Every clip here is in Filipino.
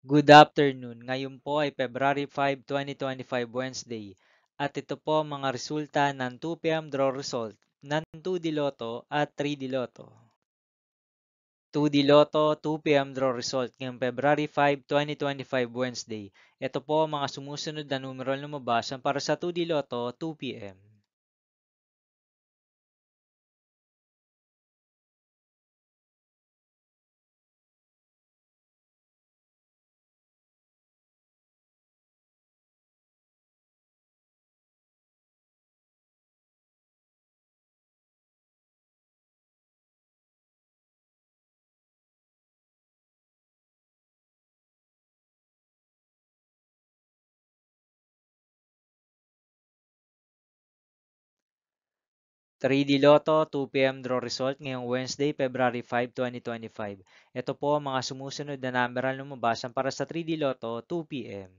Good afternoon. Ngayon po ay February 5, 2025, Wednesday. At ito po ang mga resulta ng 2 p.m. draw result ng 2D Lotto at 3D Lotto. 2D Lotto, 2 p.m. draw result ngayong February 5, 2025, Wednesday. Ito po ang mga sumusunod na numero na lumabas para sa 2D Lotto, 2 p.m. 3D Lotto, 2 p.m. draw result ngayong Wednesday, February 5, 2025. Ito po ang mga sumusunod na number na lumabas para sa 3D Lotto, 2 p.m.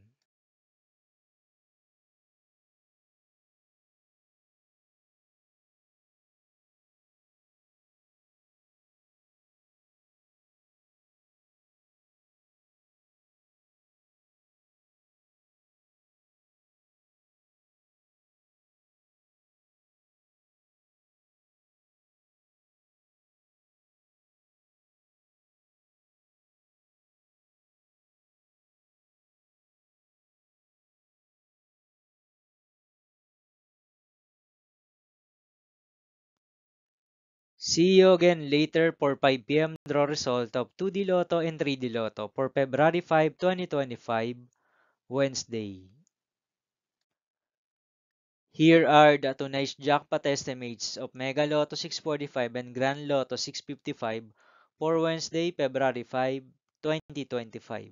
'See you again later for 5 p.m. draw result of 2D Lotto and 3D Lotto for February 5, 2025, Wednesday. Here are the tonight's jackpot estimates of Mega Lotto 645 and Grand Lotto 655 for Wednesday, February 5, 2025.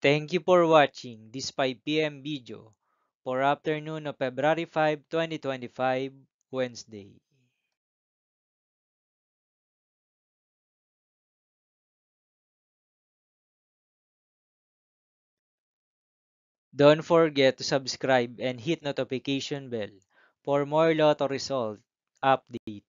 Thank you for watching this 5 p.m. video for afternoon of February 5, 2025, Wednesday. Don't forget to subscribe and hit notification bell for more lotto result update.